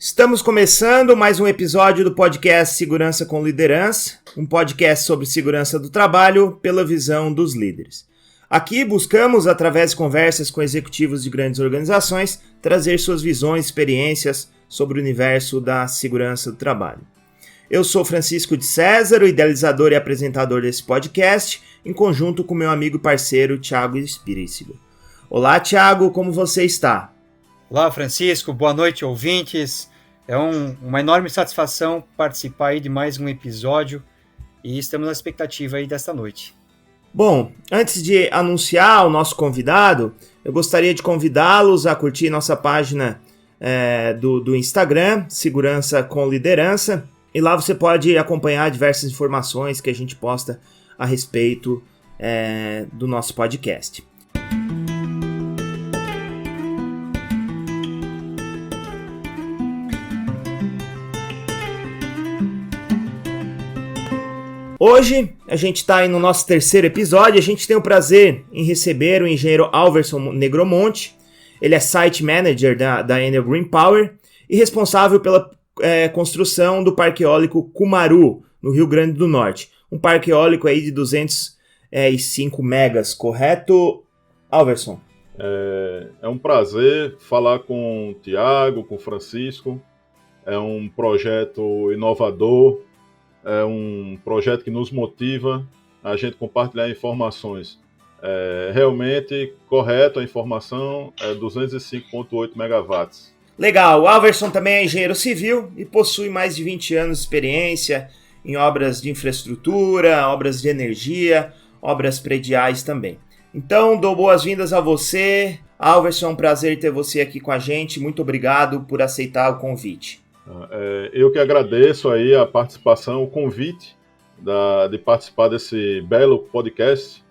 Estamos começando mais um episódio do podcast Segurança com Liderança, um podcast sobre segurança do trabalho pela visão dos líderes. Aqui buscamos, através de conversas com executivos de grandes organizações, trazer suas visões e experiências sobre o universo da segurança do trabalho. Eu sou Francisco de César, o idealizador e apresentador desse podcast, em conjunto com meu amigo e parceiro Thiago Espírigo. Olá, Thiago, como você está? Olá, Francisco, boa noite, ouvintes. É uma enorme satisfação participar aí de mais um episódio e estamos na expectativa aí desta noite. Bom, antes de anunciar o nosso convidado, eu gostaria de convidá-los a curtir nossa página do Instagram, Segurança com Liderança, e lá você pode acompanhar diversas informações que a gente posta a respeito do nosso podcast. Hoje, a gente está aí no nosso terceiro episódio. A gente tem o prazer em receber o engenheiro Alverson Negromonte. Ele é Site Manager da Enel Green Power e responsável pela construção do Parque Eólico Cumaru, no Rio Grande do Norte. Um parque eólico aí de 205 megas, correto, Alverson? É um prazer falar com o Thiago, com o Francisco. É um projeto inovador. É um projeto que nos motiva a gente compartilhar informações. Realmente correto, a informação é 205,8 megawatts. Legal, o Alverson também é engenheiro civil e possui mais de 20 anos de experiência em obras de infraestrutura, obras de energia, obras prediais também. Então, dou boas-vindas a você. Alverson, é um prazer ter você aqui com a gente. Muito obrigado por aceitar o convite. Eu que agradeço aí a participação, o convite de participar desse belo podcast,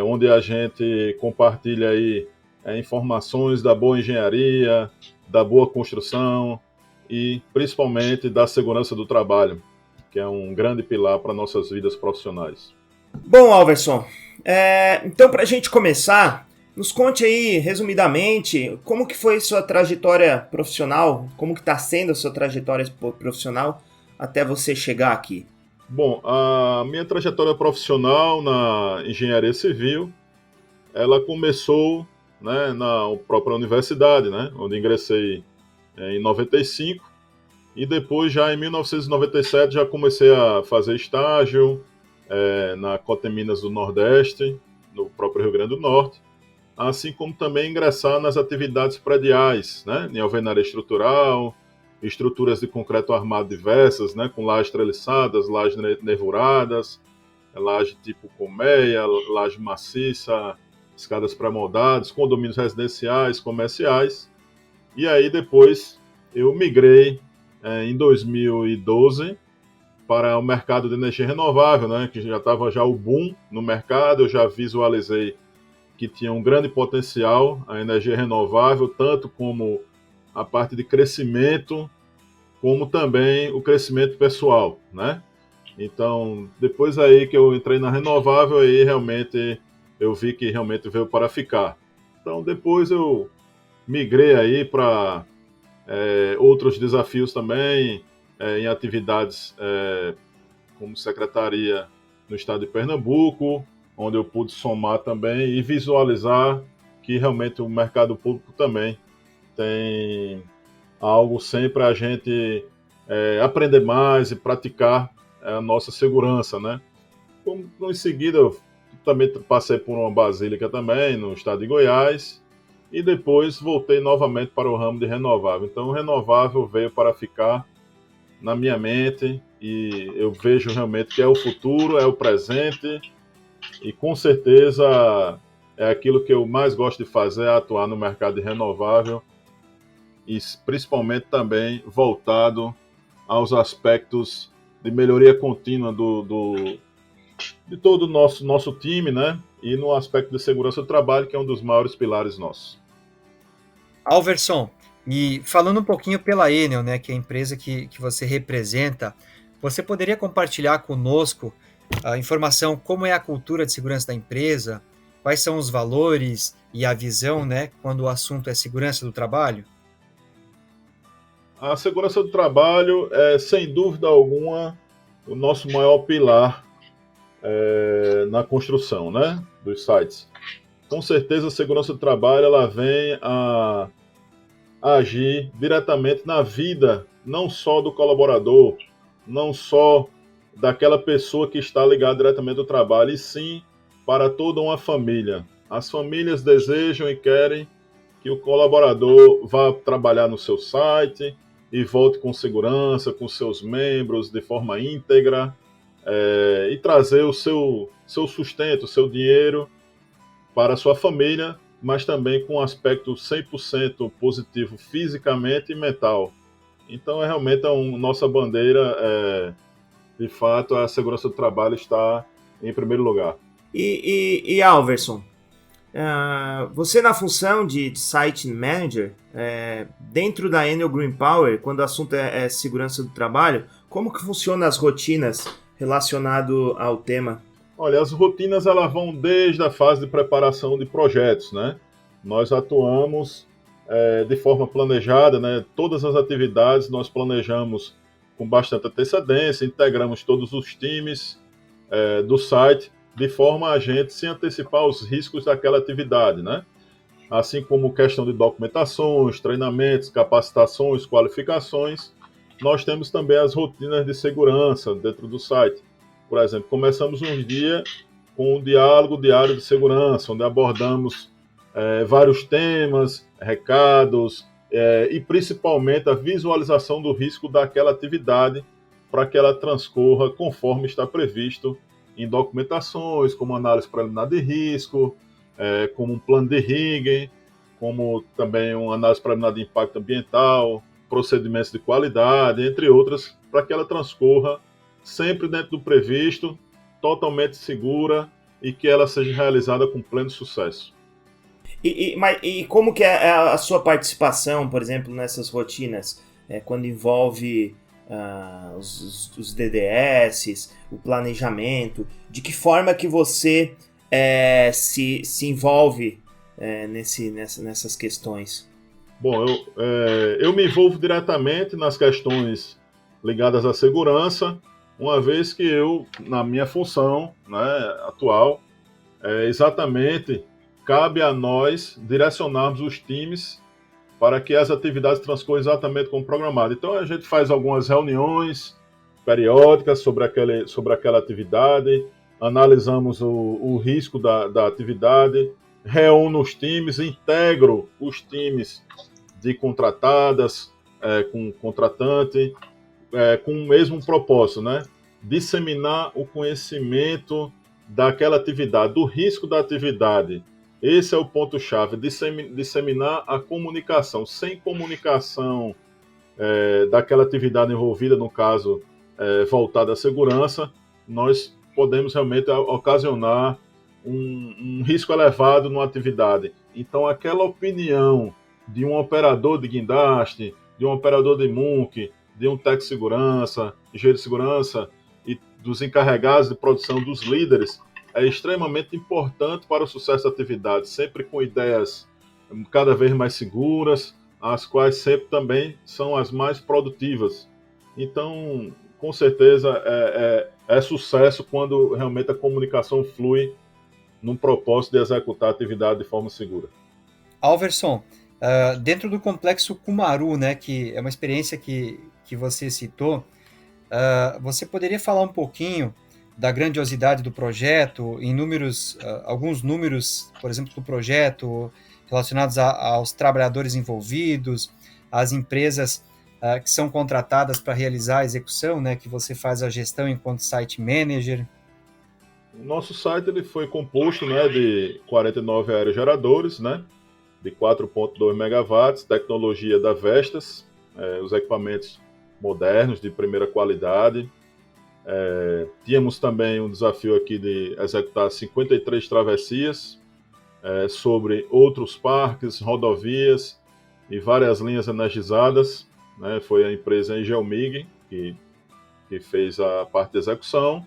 onde a gente compartilha aí informações da boa engenharia, da boa construção e principalmente da segurança do trabalho, que é um grande pilar para nossas vidas profissionais. Bom, Alverson, então para a gente começar, nos conte aí, resumidamente, como que foi sua trajetória profissional, como que está sendo a sua trajetória profissional até você chegar aqui? Bom, a minha trajetória profissional na engenharia civil, ela começou, né, na própria universidade, né, onde ingressei em 95, e depois já em 1997 já comecei a fazer estágio na Coteminas do Nordeste, no próprio Rio Grande do Norte, assim como também ingressar nas atividades prediais, né, em alvenaria estrutural, estruturas de concreto armado diversas, né, com lajes treliçadas, lajes nervuradas, laje tipo colmeia, laje maciça, escadas pré-moldadas, condomínios residenciais, comerciais. E aí depois eu migrei em 2012 para o mercado de energia renovável, né, que já estava o boom no mercado, eu já visualizei que tinha um grande potencial a energia renovável, tanto como a parte de crescimento, como também o crescimento pessoal, né? Então, depois aí que eu entrei na renovável, aí realmente eu vi que realmente veio para ficar. Então, depois eu migrei aí para outros desafios também, em atividades como secretaria no estado de Pernambuco, onde eu pude somar também e visualizar que realmente o mercado público também tem algo sempre a gente aprender mais e praticar a nossa segurança, né? Em seguida, eu também passei por uma basílica também, no estado de Goiás, e depois voltei novamente para o ramo de renovável. Então, o renovável veio para ficar na minha mente e eu vejo realmente que é o futuro, é o presente, e com certeza é aquilo que eu mais gosto de fazer, é atuar no mercado de renovável e principalmente também voltado aos aspectos de melhoria contínua de todo o nosso time, né? E no aspecto de segurança do trabalho, que é um dos maiores pilares nossos. Alverson, e falando um pouquinho pela Enel, né, que é a empresa que você representa, você poderia compartilhar conosco a informação, como é a cultura de segurança da empresa, quais são os valores e a visão, né, quando o assunto é segurança do trabalho? A segurança do trabalho é, sem dúvida alguma, o nosso maior pilar na construção, né, dos sites. Com certeza, a segurança do trabalho ela vem a agir diretamente na vida, não só do colaborador, não só daquela pessoa que está ligada diretamente ao trabalho, e sim para toda uma família. As famílias desejam e querem que o colaborador vá trabalhar no seu site e volte com segurança, com seus membros, de forma íntegra, e trazer o seu sustento, o seu dinheiro para a sua família, mas também com um aspecto 100% positivo fisicamente e mental. Então, realmente, nossa bandeira, de fato, a segurança do trabalho está em primeiro lugar. E Alverson, você na função de Site Manager, dentro da Enel Green Power, quando o assunto é segurança do trabalho, como que funcionam as rotinas relacionadas ao tema? Olha, as rotinas elas vão desde a fase de preparação de projetos, né? Nós atuamos de forma planejada, né? Todas as atividades nós planejamos com bastante antecedência, integramos todos os times do site, de forma a gente se antecipar aos riscos daquela atividade, né? Assim como questão de documentações, treinamentos, capacitações, qualificações, nós temos também as rotinas de segurança dentro do site. Por exemplo, começamos um dia com um diálogo diário de segurança, onde abordamos vários temas, recados e principalmente a visualização do risco daquela atividade para que ela transcorra conforme está previsto em documentações, como análise preliminar de risco, como um plano de rigging, como também uma análise preliminar de impacto ambiental, procedimentos de qualidade, entre outras, para que ela transcorra sempre dentro do previsto, totalmente segura e que ela seja realizada com pleno sucesso. E como que é a sua participação, por exemplo, nessas rotinas, quando envolve os DDS, o planejamento? De que forma que você se envolve nessas questões? Bom, eu me envolvo diretamente nas questões ligadas à segurança, uma vez que eu, na minha função, né, atual, exatamente cabe a nós direcionarmos os times para que as atividades transcorram exatamente como programado. Então a gente faz algumas reuniões periódicas sobre aquela atividade, analisamos o risco da atividade, reúno os times, integro os times de contratadas com contratante, com o mesmo propósito, né? Disseminar o conhecimento daquela atividade, do risco da atividade. Esse é o ponto-chave, disseminar a comunicação. Sem comunicação daquela atividade envolvida, no caso, voltada à segurança, nós podemos realmente ocasionar um risco elevado numa atividade. Então, aquela opinião de um operador de guindaste, de um operador de MUNC, de um técnico de segurança, engenheiro de segurança e dos encarregados de produção, dos líderes, é extremamente importante para o sucesso da atividade, sempre com ideias cada vez mais seguras, as quais sempre também são as mais produtivas. Então, com certeza, é sucesso quando realmente a comunicação flui num propósito de executar a atividade de forma segura. Alverson, dentro do complexo Cumaru, né, que é uma experiência que você citou, você poderia falar um pouquinho da grandiosidade do projeto, em alguns números, por exemplo, do projeto, relacionados aos trabalhadores envolvidos, às empresas que são contratadas para realizar a execução, né, que você faz a gestão enquanto site manager? O nosso site ele foi composto, né, de 49 aerogeradores, né, de 4,2 megawatts, tecnologia da Vestas, os equipamentos modernos, de primeira qualidade. Tínhamos também um desafio aqui de executar 53 travessias sobre outros parques, rodovias e várias linhas energizadas, né? Foi a empresa Engelmig que fez a parte de execução.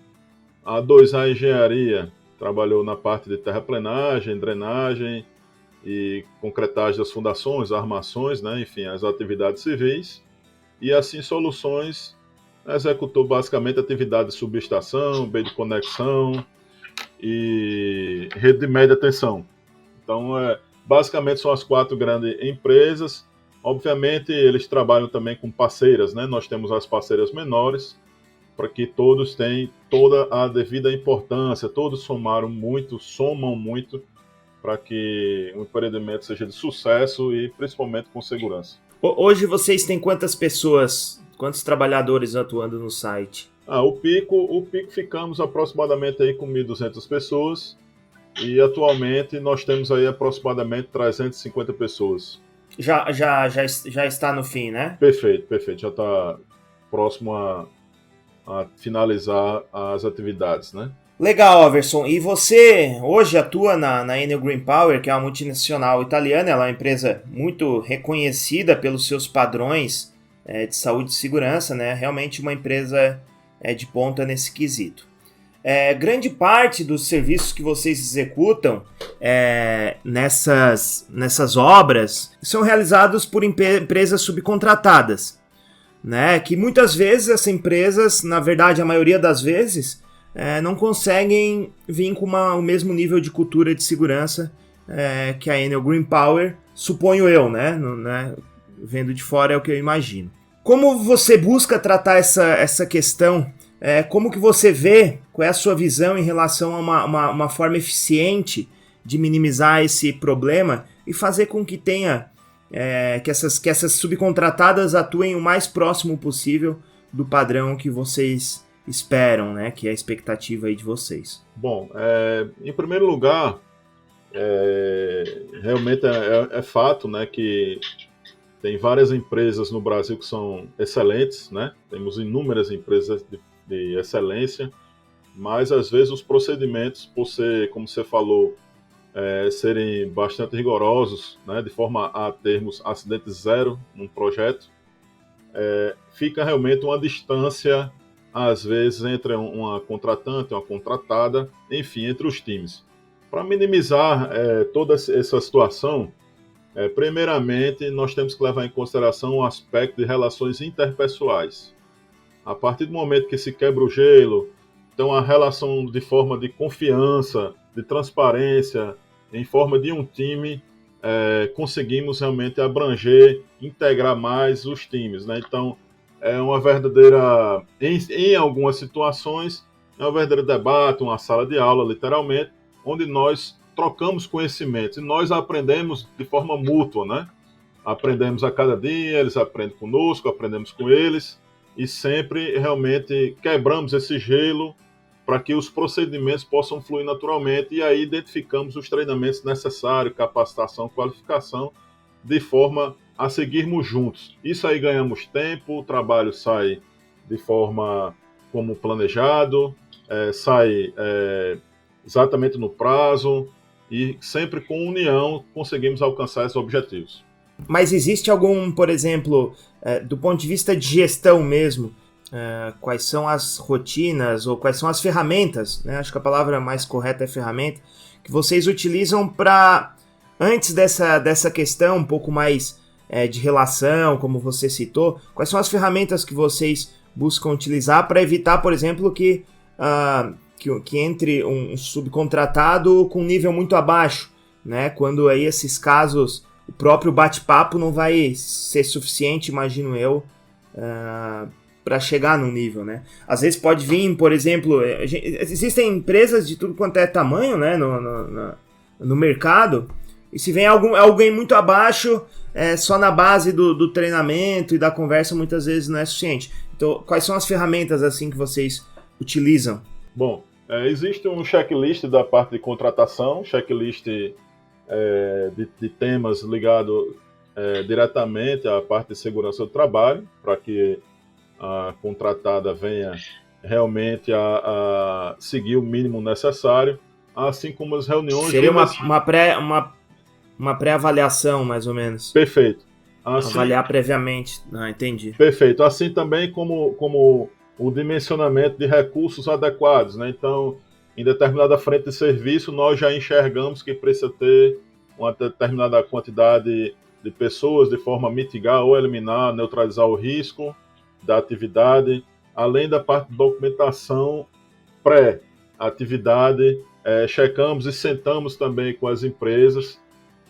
A 2A Engenharia trabalhou na parte de terraplenagem, drenagem e concretagem das fundações, armações, né? Enfim, as atividades civis. e assim soluções executou basicamente atividade de subestação, bem de conexão e rede de média tensão. Então, basicamente são as 4 grandes empresas. Obviamente, eles trabalham também com parceiras, né? Nós temos as parceiras menores, para que todos tenham toda a devida importância, todos somam muito, para que o empreendimento seja de sucesso e principalmente com segurança. Hoje vocês têm quantas pessoas, quantos trabalhadores atuando no site? O pico ficamos aproximadamente aí com 1.200 pessoas e atualmente nós temos aí aproximadamente 350 pessoas. Já está no fim, né? Perfeito. Já está próximo a finalizar as atividades, né? Legal, Alverson. E você hoje atua na Enel Green Power, que é uma multinacional italiana, ela é uma empresa muito reconhecida pelos seus padrões de saúde e segurança, né? Realmente uma empresa de ponta nesse quesito. Grande parte dos serviços que vocês executam nessas obras são realizados por empresas subcontratadas, né? Que muitas vezes essas empresas, na verdade a maioria das vezes, não conseguem vir com o mesmo nível de cultura de segurança que a Enel Green Power, suponho eu, né? Vendo de fora é o que eu imagino. Como você busca tratar essa questão? Como que você vê, qual é a sua visão em relação a uma forma eficiente de minimizar esse problema e fazer com que tenha que essas subcontratadas atuem o mais próximo possível do padrão que vocês esperam, né? Que é a expectativa aí de vocês. Bom, em primeiro lugar, realmente é fato, né, que tem várias empresas no Brasil que são excelentes, né? Temos inúmeras empresas de excelência, mas às vezes os procedimentos, por ser, como você falou, serem bastante rigorosos, né, de forma a termos acidente zero num projeto, fica realmente uma distância, às vezes, entre uma contratante e uma contratada, enfim, entre os times. Para minimizar toda essa situação, primeiramente, nós temos que levar em consideração o aspecto de relações interpessoais. A partir do momento que se quebra o gelo, então a relação de forma de confiança, de transparência, em forma de um time, conseguimos realmente abranger, integrar mais os times, né? Então, é uma verdadeira, em algumas situações, é um verdadeiro debate, uma sala de aula, literalmente, onde nós trocamos conhecimentos e nós aprendemos de forma mútua, né? Aprendemos a cada dia, eles aprendem conosco, aprendemos com eles e sempre realmente quebramos esse gelo para que os procedimentos possam fluir naturalmente e aí identificamos os treinamentos necessários, capacitação, qualificação, de forma a seguirmos juntos. Isso aí ganhamos tempo, o trabalho sai de forma como planejado, sai exatamente no prazo e sempre com união conseguimos alcançar esses objetivos. Mas existe algum, por exemplo, do ponto de vista de gestão mesmo, quais são as rotinas ou quais são as ferramentas, né? Acho que a palavra mais correta é ferramenta, que vocês utilizam para, antes dessa questão um pouco mais de relação, como você citou, quais são as ferramentas que vocês buscam utilizar para evitar, por exemplo, que entre um subcontratado com um nível muito abaixo, né? Quando aí esses casos, o próprio bate-papo não vai ser suficiente, imagino eu, para chegar num nível, né? Às vezes pode vir, por exemplo, existem empresas de tudo quanto é tamanho, né, no mercado, e se vem alguém muito abaixo, só na base do treinamento e da conversa muitas vezes não é suficiente. Então, quais são as ferramentas assim que vocês utilizam? Bom, existe um checklist da parte de contratação, checklist de temas ligados diretamente à parte de segurança do trabalho, para que a contratada venha realmente a seguir o mínimo necessário, assim como as reuniões... Seria uma pré-avaliação, mais ou menos. Perfeito. Assim, avaliar previamente. Entendi. Perfeito. Assim também como o dimensionamento de recursos adequados, né? Então, em determinada frente de serviço, nós já enxergamos que precisa ter uma determinada quantidade de pessoas de forma a mitigar ou eliminar, neutralizar o risco da atividade, além da parte de documentação pré-atividade, checamos e sentamos também com as empresas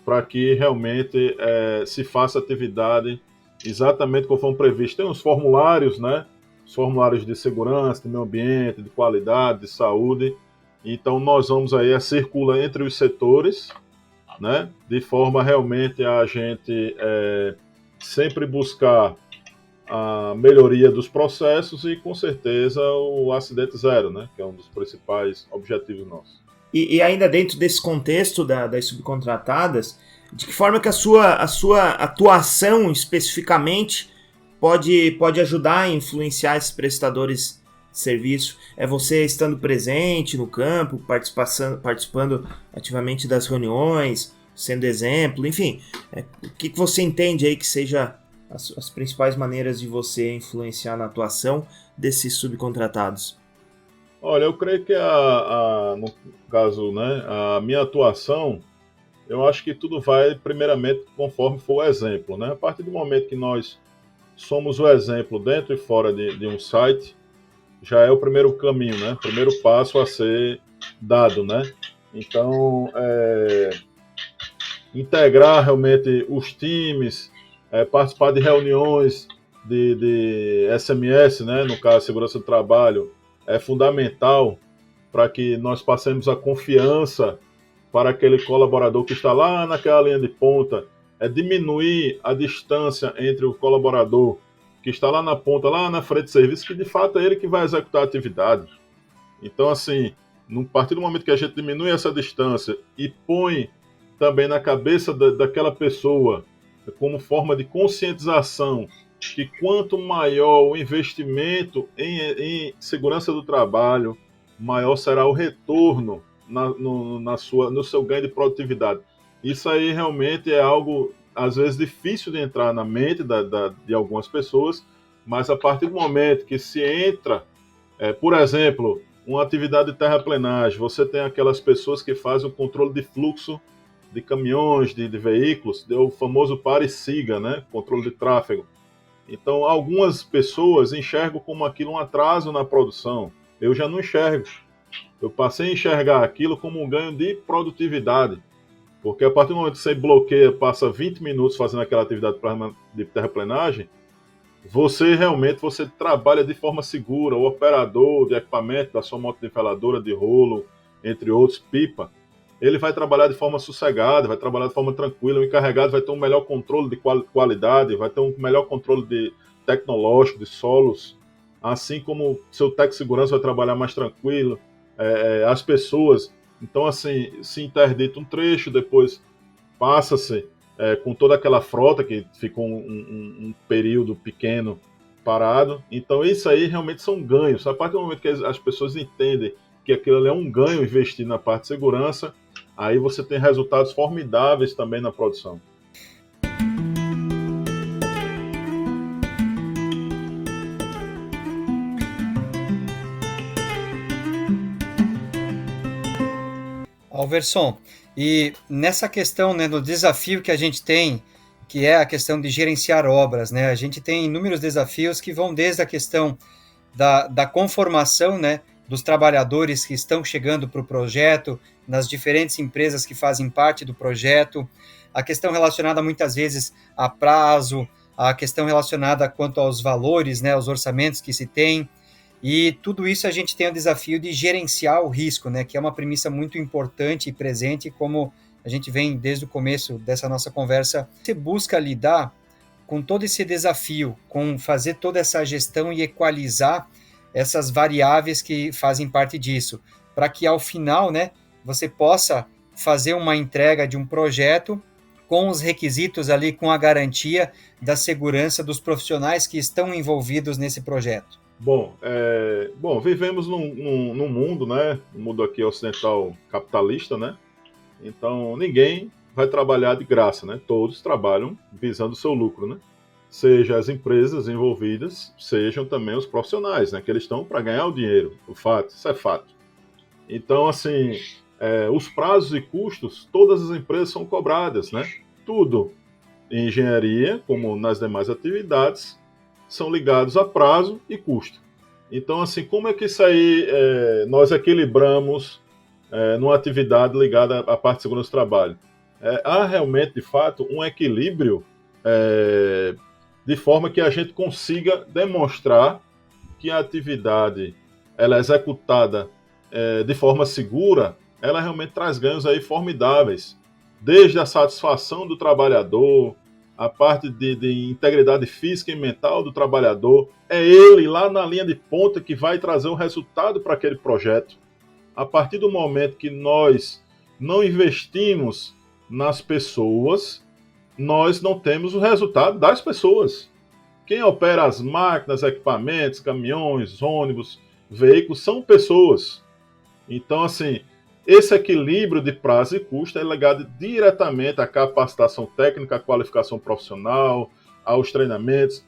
para que realmente se faça atividade exatamente conforme previsto. Tem uns formulários, né? Os formulários de segurança, de meio ambiente, de qualidade, de saúde. Então nós vamos aí, circula entre os setores, né? De forma realmente a gente sempre buscar a melhoria dos processos e, com certeza, o acidente zero, né? Que é um dos principais objetivos nossos. E ainda dentro desse contexto das subcontratadas, de que forma que a sua atuação especificamente pode ajudar a influenciar esses prestadores de serviço? É você estando presente no campo, participando ativamente das reuniões, sendo exemplo, enfim. O que você entende aí que seja as principais maneiras de você influenciar na atuação desses subcontratados? Olha, eu creio que no caso, né, a minha atuação, eu acho que tudo vai primeiramente conforme for o exemplo, né? A partir do momento que nós somos o exemplo dentro e fora de um site, já é o primeiro caminho, né? O primeiro passo a ser dado, né? Então, integrar realmente os times, participar de reuniões de SMS, né? No caso, segurança do trabalho, é fundamental para que nós passemos a confiança para aquele colaborador que está lá naquela linha de ponta, diminuir a distância entre o colaborador que está lá na ponta, lá na frente de serviço, que de fato é ele que vai executar a atividade. Então, assim, a partir do momento que a gente diminui essa distância e põe também na cabeça daquela pessoa, como forma de conscientização, que quanto maior o investimento em segurança do trabalho, maior será o retorno no seu ganho de produtividade. Isso aí realmente é algo, às vezes, difícil de entrar na mente de algumas pessoas, mas a partir do momento que se entra, por exemplo, uma atividade de terraplenagem, você tem aquelas pessoas que fazem o controle de fluxo de caminhões, de veículos, o famoso pare e siga, né? Controle de tráfego. Então, algumas pessoas enxergam como aquilo um atraso na produção. Eu já não enxergo. Eu passei a enxergar aquilo como um ganho de produtividade. Porque a partir do momento que você bloqueia, passa 20 minutos fazendo aquela atividade de terraplenagem, você trabalha de forma segura. O operador de equipamento da sua motoniveladora de rolo, entre outros, pipa, ele vai trabalhar de forma sossegada, vai trabalhar de forma tranquila, o encarregado vai ter um melhor controle de qualidade, vai ter um melhor controle tecnológico de solos, assim como seu técnico de segurança vai trabalhar mais tranquilo, as pessoas. Então, assim, se interdita um trecho, depois passa-se com toda aquela frota que ficou um período pequeno parado. Então, isso aí realmente são ganhos. A partir do momento que as pessoas entendem que aquilo ali é um ganho investir na parte de segurança, aí você tem resultados formidáveis também na produção. Alverson, e nessa questão, né, no desafio que a gente tem, que é a questão de gerenciar obras, né, a gente tem inúmeros desafios que vão desde a questão da conformação, né, dos trabalhadores que estão chegando para o projeto, nas diferentes empresas que fazem parte do projeto, a questão relacionada muitas vezes a prazo, a questão relacionada quanto aos valores, né, aos orçamentos que se tem, e tudo isso a gente tem o desafio de gerenciar o risco, né, que é uma premissa muito importante e presente, como a gente vem desde o começo dessa nossa conversa. Você busca lidar com todo esse desafio, com fazer toda essa gestão e equalizar essas variáveis que fazem parte disso, para que ao final, né, você possa fazer uma entrega de um projeto com os requisitos ali, com a garantia da segurança dos profissionais que estão envolvidos nesse projeto. Bom, vivemos num mundo, né, um mundo aqui ocidental capitalista, né, então ninguém vai trabalhar de graça, né, todos trabalham visando o seu lucro, né, seja as empresas envolvidas, sejam também os profissionais, né, que eles estão para ganhar o dinheiro, isso é fato. Então, assim, os prazos e custos, todas as empresas são cobradas, né, tudo. em engenharia, como nas demais atividades, são ligados a prazo e custo. Então, assim, como é que isso aí nós equilibramos numa atividade ligada à parte de segurança do trabalho? Há realmente, de fato, um equilíbrio de forma que a gente consiga demonstrar que a atividade ela é executada de forma segura, ela realmente traz ganhos aí formidáveis, desde a satisfação do trabalhador, a parte de integridade física e mental do trabalhador, é ele lá na linha de ponta que vai trazer o resultado para aquele projeto. A partir do momento que nós não investimos nas pessoas, nós não temos o resultado das pessoas. Quem opera as máquinas, equipamentos, caminhões, ônibus, veículos, são pessoas. Então, assim, esse equilíbrio de prazo e custo é ligado diretamente à capacitação técnica, à qualificação profissional, aos treinamentos,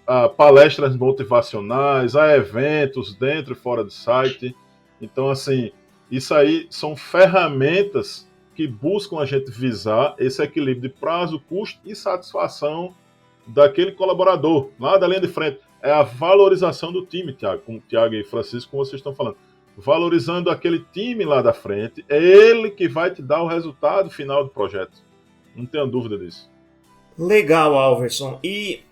a palestras motivacionais, a eventos dentro e fora do site. Então, assim, isso aí são ferramentas que buscam a gente visar esse equilíbrio de prazo, custo e satisfação daquele colaborador, lá da linha de frente. É a valorização do time, Tiago, como Tiago e Francisco, como vocês estão falando. Valorizando aquele time lá da frente, é ele que vai te dar o resultado final do projeto. Não tenho dúvida disso. Legal, Alverson. E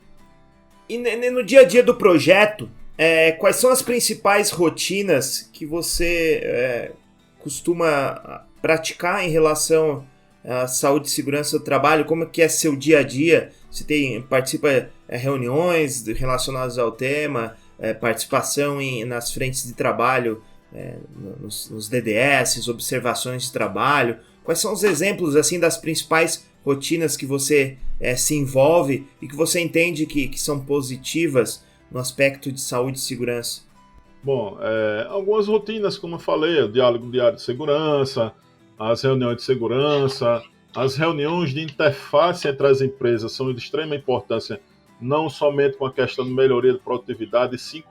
no dia a dia do projeto, quais são as principais rotinas que você costuma praticar em relação à saúde e segurança do trabalho? Como que é seu dia a dia? Você participa de reuniões relacionadas ao tema, participação nas frentes de trabalho, nos DDS, observações de trabalho? Quais são os exemplos assim das principais rotinas que você se envolve e que você entende que são positivas no aspecto de saúde e segurança? Bom, algumas rotinas, como eu falei, o diálogo diário de segurança, as reuniões de segurança, as reuniões de interface entre as empresas são de extrema importância, não somente com a questão de melhoria de produtividade, sim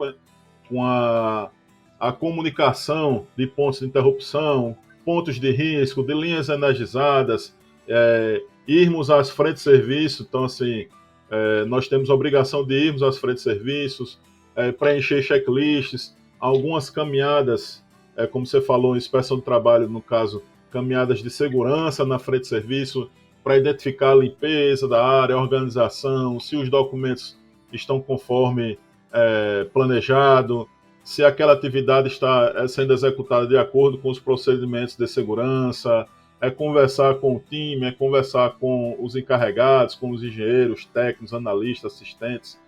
com a comunicação de pontos de interrupção, pontos de risco, de linhas energizadas, irmos às frentes de serviço. Então, assim, nós temos a obrigação de irmos às frentes de serviços, preencher checklists, algumas caminhadas, como você falou, inspeção de trabalho, no caso, caminhadas de segurança na frente de serviço, para identificar a limpeza da área, a organização, se os documentos estão conforme planejado, se aquela atividade está sendo executada de acordo com os procedimentos de segurança, conversar com o time, conversar com os encarregados, com os engenheiros, técnicos, analistas, assistentes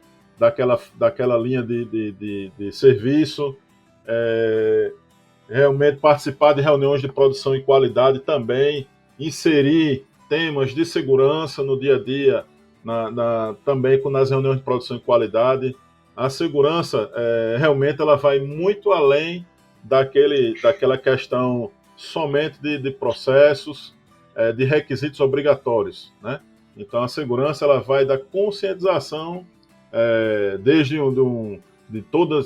daquela linha de serviço, realmente participar de reuniões de produção e qualidade também, inserir temas de segurança no dia a dia, também nas reuniões de produção e qualidade. A segurança, realmente, ela vai muito além daquela questão somente de processos, de requisitos obrigatórios, né? Então, a segurança ela vai da conscientização, desde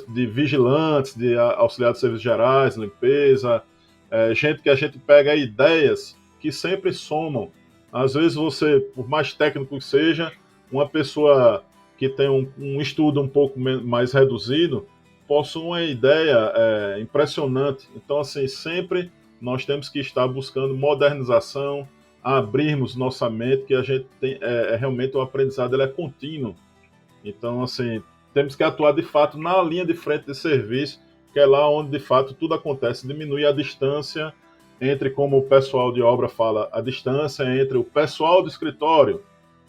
de vigilantes, de auxiliares de serviços gerais, limpeza, gente que a gente pega ideias que sempre somam. Às vezes você, por mais técnico que seja, uma pessoa que tem um estudo um pouco mais reduzido, possui uma ideia impressionante. Então, assim, sempre nós temos que estar buscando modernização, abrirmos nossa mente, que a gente tem, realmente o aprendizado ele é contínuo. Então, assim, temos que atuar de fato na linha de frente de serviço, que é lá onde de fato tudo acontece, diminuir a distância entre, como o pessoal de obra fala, a distância entre o pessoal do escritório,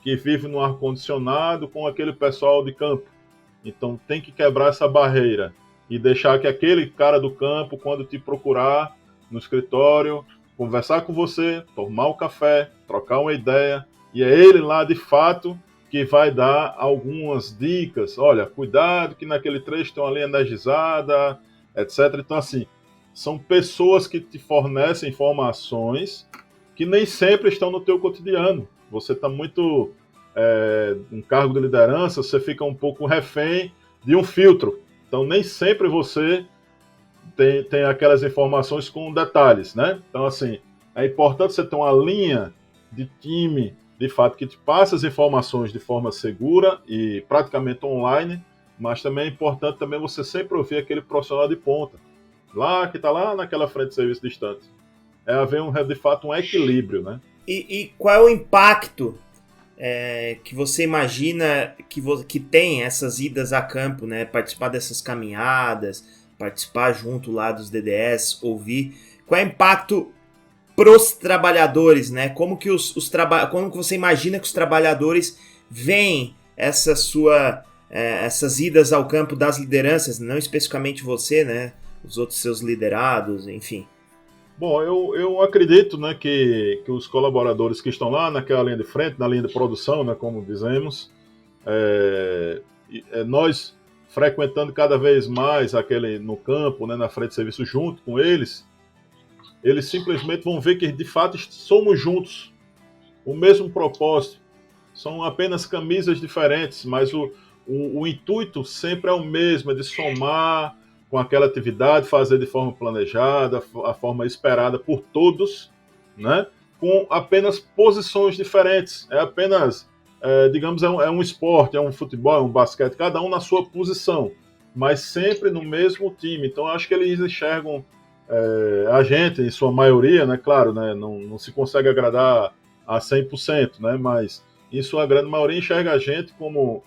que vive no ar-condicionado, com aquele pessoal de campo. Então tem que quebrar essa barreira e deixar que aquele cara do campo, quando te procurar no escritório, conversar com você, tomar um café, trocar uma ideia, e é ele lá de fato que vai dar algumas dicas. Olha, cuidado que naquele trecho tem uma linha energizada, etc. Então, assim, são pessoas que te fornecem informações que nem sempre estão no teu cotidiano. Você está muito um cargo de liderança, você fica um pouco refém de um filtro. Então, nem sempre você tem aquelas informações com detalhes, né? Então, assim, é importante você ter uma linha de time de fato, que te passa as informações de forma segura e praticamente online, mas também é importante também você sempre ouvir aquele profissional de ponta, lá que está lá naquela frente de serviço distante. É haver, de fato, um equilíbrio, né? E qual é o impacto que você imagina que tem essas idas a campo, né? Participar dessas caminhadas, participar junto lá dos DDS, ouvir. Qual é o impacto pros trabalhadores, né? Como que como que você imagina que os trabalhadores veem essas idas ao campo das lideranças, não especificamente você, né? Os outros seus liderados, enfim. Bom, eu acredito, né, que os colaboradores que estão lá naquela linha de frente, na linha de produção, né, como dizemos, nós frequentando cada vez mais aquele no campo, né, na frente de serviço junto com eles simplesmente vão ver que de fato somos juntos, o mesmo propósito, são apenas camisas diferentes, mas o intuito sempre é o mesmo, é de somar com aquela atividade, fazer de forma planejada, a forma esperada por todos, né? Com apenas posições diferentes. É apenas, digamos, é um esporte, é um futebol, é um basquete, cada um na sua posição, mas sempre no mesmo time. Então, acho que eles enxergam a gente, em sua maioria, né? Claro, né? Não se consegue agradar a 100%, né? Mas, em sua grande maioria, enxerga a gente como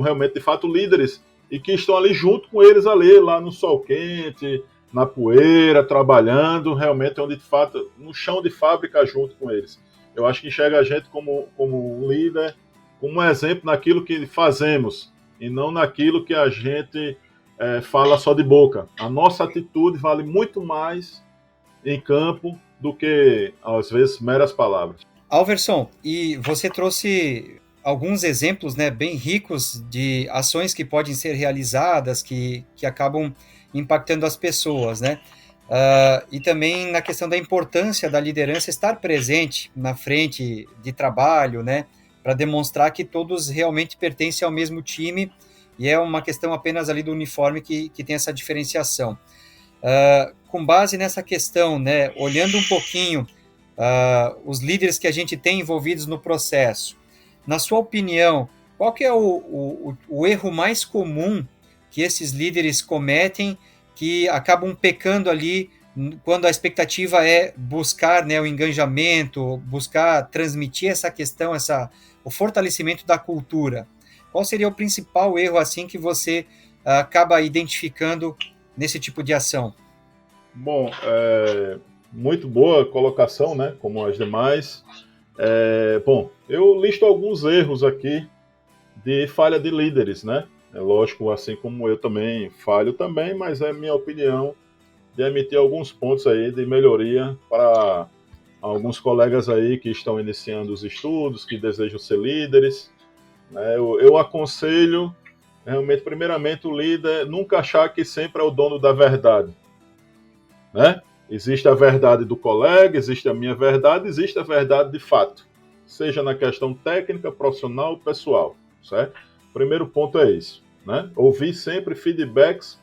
realmente, de fato, líderes e que estão ali junto com eles ali, lá no sol quente, na poeira, trabalhando, realmente onde de fato, no chão de fábrica junto com eles. Eu acho que enxerga a gente como um líder, como um exemplo naquilo que fazemos e não naquilo que a gente fala só de boca. A nossa atitude vale muito mais em campo do que, às vezes, meras palavras. Alverson, e você trouxe alguns exemplos, né, bem ricos de ações que podem ser realizadas, que acabam impactando as pessoas, né? E também na questão da importância da liderança estar presente na frente de trabalho, né, para demonstrar que todos realmente pertencem ao mesmo time e é uma questão apenas ali do uniforme que tem essa diferenciação. Com base nessa questão, né, olhando um pouquinho os líderes que a gente tem envolvidos no processo, na sua opinião, qual que é o erro mais comum que esses líderes cometem que acabam pecando ali quando a expectativa é buscar, né, o engajamento, buscar transmitir essa questão, o fortalecimento da cultura? Qual seria o principal erro assim que você acaba identificando nesse tipo de ação? Bom, muito boa colocação, né, como as demais. Bom, eu listo alguns erros aqui de falha de líderes, né? É lógico, assim como eu também falho também, mas é minha opinião de emitir alguns pontos aí de melhoria para alguns colegas aí que estão iniciando os estudos, que desejam ser líderes, né? Eu aconselho, realmente, primeiramente, o líder nunca achar que sempre é o dono da verdade, né? Existe a verdade do colega, existe a minha verdade, existe a verdade de fato, seja na questão técnica, profissional, pessoal, certo? Primeiro ponto é isso, né? Ouvir sempre feedbacks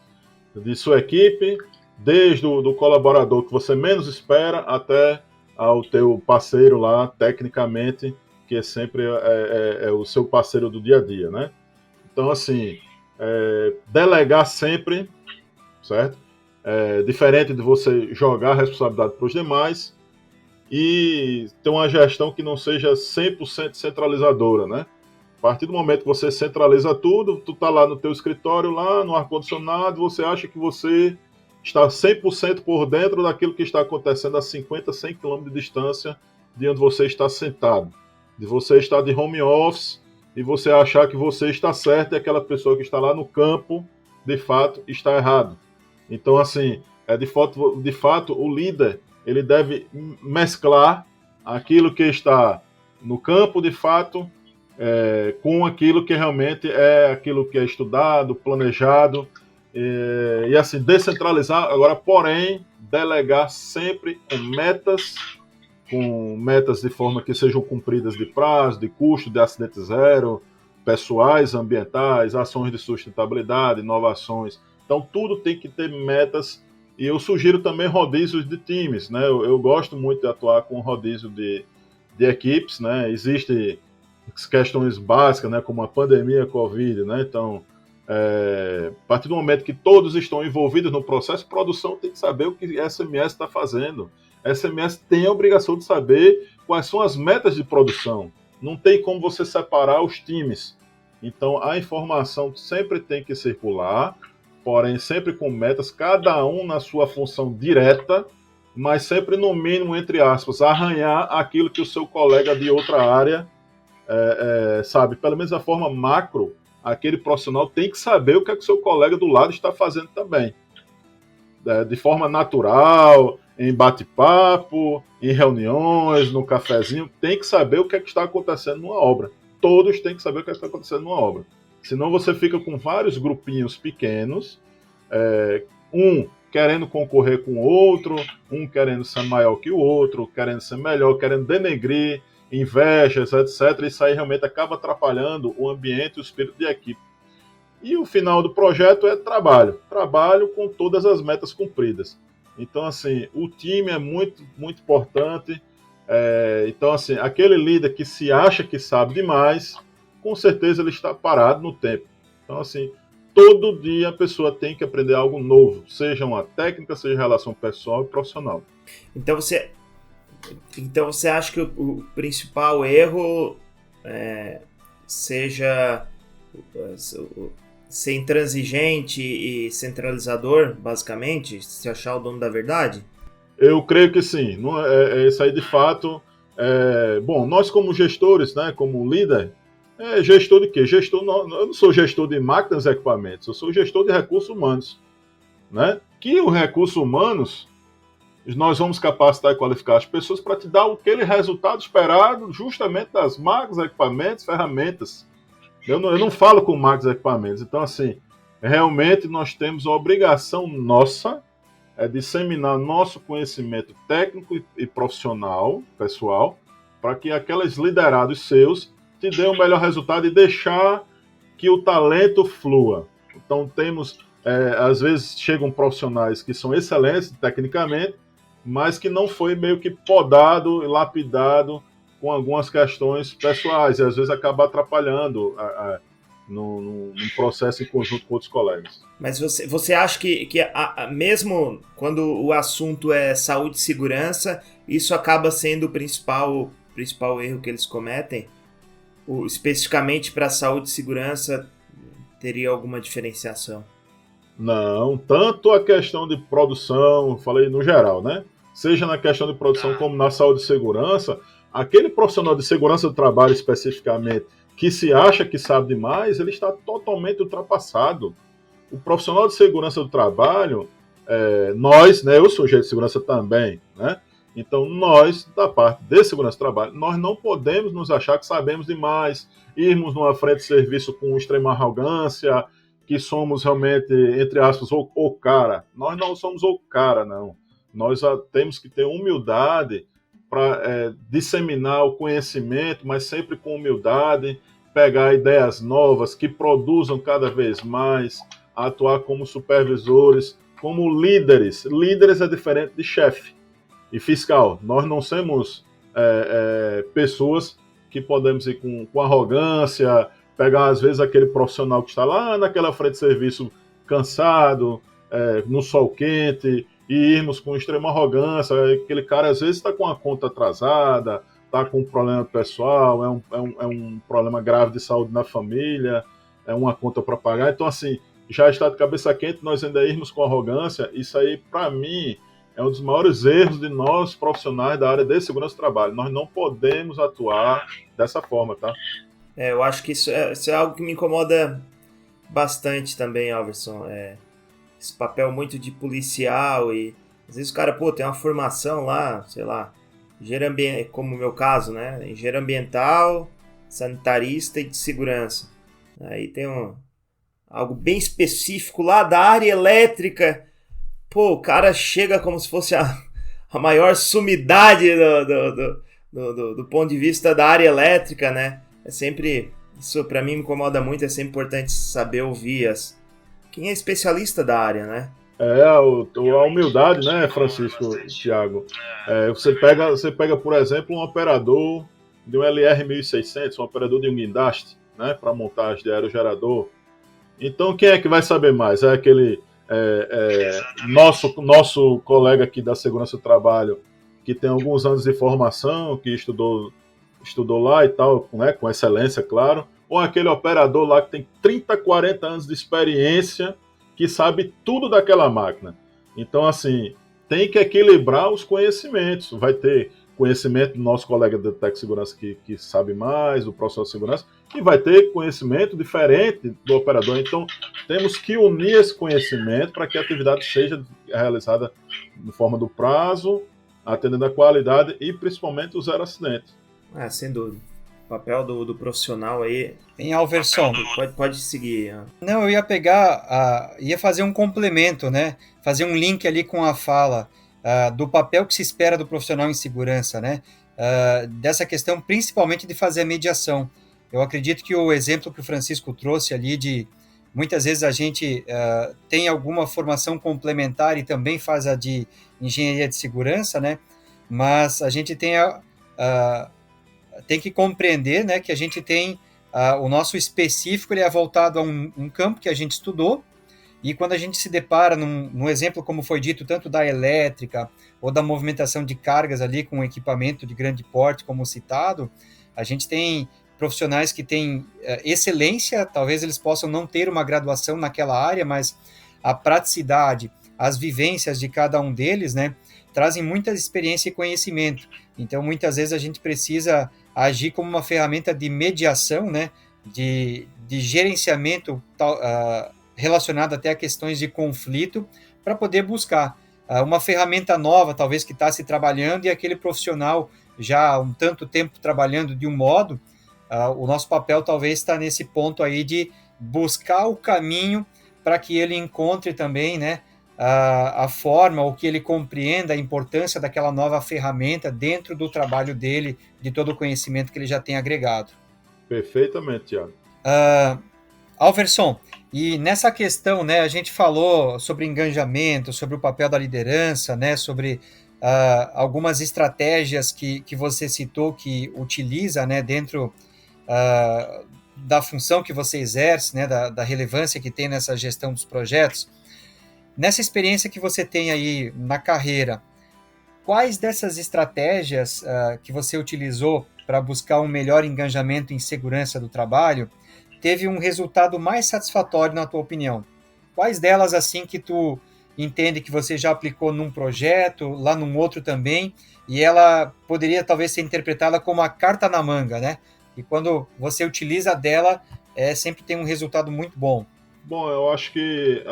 de sua equipe, desde o colaborador que você menos espera até ao teu parceiro lá, tecnicamente, que é sempre o seu parceiro do dia a dia, né? Então, assim, delegar sempre, certo? Diferente de você jogar a responsabilidade para os demais e ter uma gestão que não seja 100% centralizadora, né? A partir do momento que você centraliza tudo, tu tá lá no teu escritório, lá no ar-condicionado, você acha que você está 100% por dentro daquilo que está acontecendo a 50, 100 km de distância de onde você está sentado. De você estar de home office e você achar que você está certo e aquela pessoa que está lá no campo, de fato, está errado. Então, assim, de fato, o líder ele deve mesclar aquilo que está no campo, de fato, com aquilo que realmente é aquilo que é estudado, planejado, e assim, descentralizar, agora, porém, delegar sempre com metas de forma que sejam cumpridas de prazo, de custo, de acidente zero, pessoais, ambientais, ações de sustentabilidade, inovações. Então, tudo tem que ter metas, e eu sugiro também rodízios de times, né? Eu gosto muito de atuar com rodízio de de equipes, né? Existem questões básicas, né, como a pandemia Covid, né? Então, a partir do momento que todos estão envolvidos no processo de produção, tem que saber o que a SMS está fazendo. A SMS tem a obrigação de saber quais são as metas de produção. Não tem como você separar os times. Então, a informação sempre tem que circular, porém sempre com metas, cada um na sua função direta, mas sempre no mínimo, entre aspas, arranhar aquilo que o seu colega de outra área sabe. Pelo menos da forma macro, aquele profissional tem que saber o que é que o seu colega do lado está fazendo também. De forma natural, em bate-papo, em reuniões, no cafezinho, tem que saber o que é que está acontecendo numa obra. Todos têm que saber o que é que está acontecendo numa obra. Senão você fica com vários grupinhos pequenos, um querendo concorrer com o outro, um querendo ser maior que o outro, querendo ser melhor, querendo denegrir, invejas, etc. Isso aí realmente acaba atrapalhando o ambiente e o espírito de equipe. E o final do projeto é trabalho. Trabalho com todas as metas cumpridas. Então, assim, o time é muito, muito importante. Então, assim, aquele líder que se acha que sabe demais, com certeza ele está parado no tempo. Então, assim, todo dia a pessoa tem que aprender algo novo, seja uma técnica, seja relação pessoal e profissional. Então você acha que o principal erro seja ser intransigente e centralizador, basicamente? Se achar o dono da verdade? Eu creio que sim. Isso aí, de fato... bom, nós como gestores, né, como líder, gestor de quê? Eu não sou gestor de máquinas e equipamentos, eu sou gestor de recursos humanos. Né? Que os recursos humanos, nós vamos capacitar e qualificar as pessoas para te dar aquele resultado esperado justamente das máquinas, equipamentos, ferramentas. Eu não falo com máquinas e equipamentos. Então, assim, realmente nós temos a obrigação nossa disseminar nosso conhecimento técnico e profissional, pessoal, para que aqueles liderados seus te dêem o melhor resultado e deixar que o talento flua. Então, temos, às vezes, chegam profissionais que são excelentes tecnicamente, mas que não foi meio que podado e lapidado com algumas questões pessoais, e às vezes acaba atrapalhando num processo em conjunto com outros colegas. Mas você acha que mesmo quando o assunto é saúde e segurança, isso acaba sendo o principal erro que eles cometem? Especificamente para saúde e segurança, teria alguma diferenciação? Não, tanto a questão de produção, falei no geral, né? Seja na questão de produção como na saúde e segurança, aquele profissional de segurança do trabalho especificamente, que se acha que sabe demais, ele está totalmente ultrapassado. O profissional de segurança do trabalho, nós, né, eu sou sujeito de segurança também, né? Então nós, da parte de segurança do trabalho, nós não podemos nos achar que sabemos demais, irmos numa frente de serviço com extrema arrogância, que somos realmente, entre aspas, o cara. Nós não somos o cara, não. Nós temos que ter humildade para disseminar o conhecimento, mas sempre com humildade, pegar ideias novas que produzam cada vez mais, atuar como supervisores, como líderes. Líderes é diferente de chefe e fiscal. Nós não somos pessoas que podemos ir com arrogância, pegar às vezes aquele profissional que está lá naquela frente de serviço cansado, no sol quente, e irmos com extrema arrogância. Aquele cara às vezes está com a conta atrasada, está com um problema pessoal, é um problema grave de saúde na família, é uma conta para pagar. Então, assim, já está de cabeça quente, nós ainda irmos com arrogância. Isso aí, para mim, é um dos maiores erros de nós profissionais da área de segurança do trabalho. Nós não podemos atuar dessa forma, tá? Eu acho que isso é algo que me incomoda bastante também, Alverson. Esse papel muito de policial e às vezes o cara, tem uma formação lá, sei lá, como o meu caso, né? Engenheiro ambiental, sanitarista e de segurança. Aí tem algo bem específico lá da área elétrica. O cara chega como se fosse a maior sumidade do ponto de vista da área elétrica, né? Isso pra mim me incomoda muito, é sempre importante saber ouvir quem é especialista da área, né? A humildade, né, Francisco e Thiago? Você pega, por exemplo, um operador de um LR 1600, um operador de um guindaste, né, para montagem de aerogerador. Então, quem é que vai saber mais? É aquele nosso colega aqui da segurança do trabalho, que tem alguns anos de formação, que estudou lá e tal, né, com excelência, claro, ou aquele operador lá que tem 30, 40 anos de experiência, que sabe tudo daquela máquina. Então, assim, tem que equilibrar os conhecimentos. Vai ter conhecimento do nosso colega da Tec Segurança que sabe mais, do profissional de segurança, e vai ter conhecimento diferente do operador. Então, temos que unir esse conhecimento para que a atividade seja realizada de forma do prazo, atendendo a qualidade e principalmente o zero acidente. Sem dúvida. O papel do profissional aí. Em Alverson. Pode seguir. Não, eu ia ia fazer um complemento, né? Fazer um link ali com a fala do papel que se espera do profissional em segurança, né? Dessa questão, principalmente de fazer a mediação. Eu acredito que o exemplo que o Francisco trouxe ali de muitas vezes a gente tem alguma formação complementar e também faz a de engenharia de segurança, né? Mas a gente tem que compreender, né, que a gente tem o nosso específico, ele é voltado a um campo que a gente estudou, e quando a gente se depara num exemplo, como foi dito, tanto da elétrica ou da movimentação de cargas ali com equipamento de grande porte, como citado, a gente tem profissionais que têm excelência, talvez eles possam não ter uma graduação naquela área, mas a praticidade, as vivências de cada um deles, né, trazem muita experiência e conhecimento. Então, muitas vezes a gente precisa agir como uma ferramenta de mediação, né, de gerenciamento relacionado até a questões de conflito, para poder buscar uma ferramenta nova, talvez que está se trabalhando, e aquele profissional já há um tanto tempo trabalhando de um modo, o nosso papel talvez está nesse ponto aí de buscar o caminho para que ele encontre também, né, a forma, ou que ele compreenda a importância daquela nova ferramenta dentro do trabalho dele, de todo o conhecimento que ele já tem agregado. Perfeitamente, Thiago. Alverson, e nessa questão, né, a gente falou sobre engajamento, sobre o papel da liderança, né, sobre algumas estratégias que você citou que utiliza, né, dentro da função que você exerce, né, da relevância que tem nessa gestão dos projetos. Nessa experiência que você tem aí na carreira, quais dessas estratégias que você utilizou para buscar um melhor engajamento em segurança do trabalho teve um resultado mais satisfatório, na tua opinião? Quais delas, assim, que tu entende que você já aplicou num projeto, lá num outro também, e ela poderia talvez ser interpretada como a carta na manga, né? E quando você utiliza dela, sempre tem um resultado muito bom. Bom, eu acho que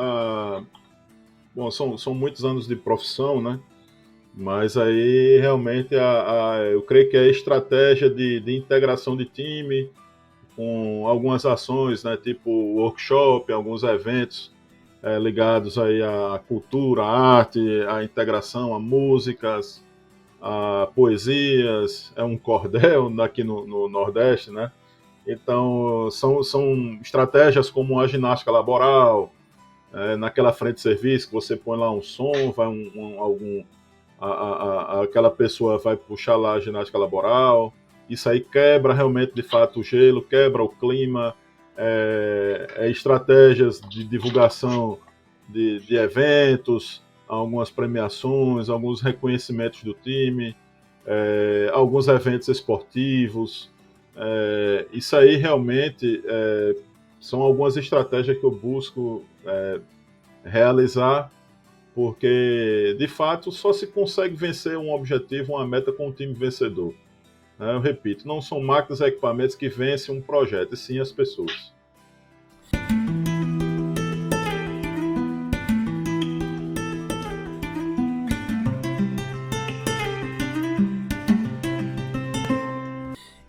são muitos anos de profissão, né? Mas aí realmente eu creio que a estratégia de integração de time, com algumas ações, né, tipo workshop, alguns eventos ligados aí à cultura, à arte, à integração, a músicas, a poesias, um cordel aqui no Nordeste, né? Então são estratégias como a ginástica laboral, naquela frente de serviço que você põe lá um som, vai aquela pessoa vai puxar lá a ginástica laboral. Isso aí quebra realmente, de fato, o gelo, quebra o clima, estratégias de divulgação de eventos, algumas premiações, alguns reconhecimentos do time, alguns eventos esportivos. Isso aí realmente são algumas estratégias que eu busco realizar, porque, de fato, só se consegue vencer um objetivo, uma meta com um time vencedor. Eu repito, não são máquinas e equipamentos que vencem um projeto, e sim as pessoas.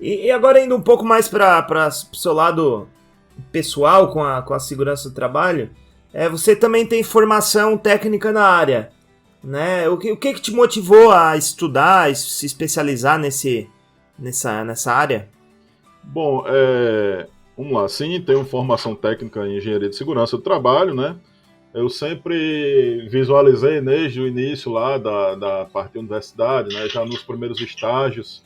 E agora indo um pouco mais para o seu lado pessoal com a segurança do trabalho, você também tem formação técnica na área, né? O que te motivou a estudar, se especializar nessa área? Bom, vamos lá. Sim, tenho formação técnica em engenharia de segurança do trabalho, né? eu sempre visualizei desde o início lá da parte da universidade, né, já nos primeiros estágios,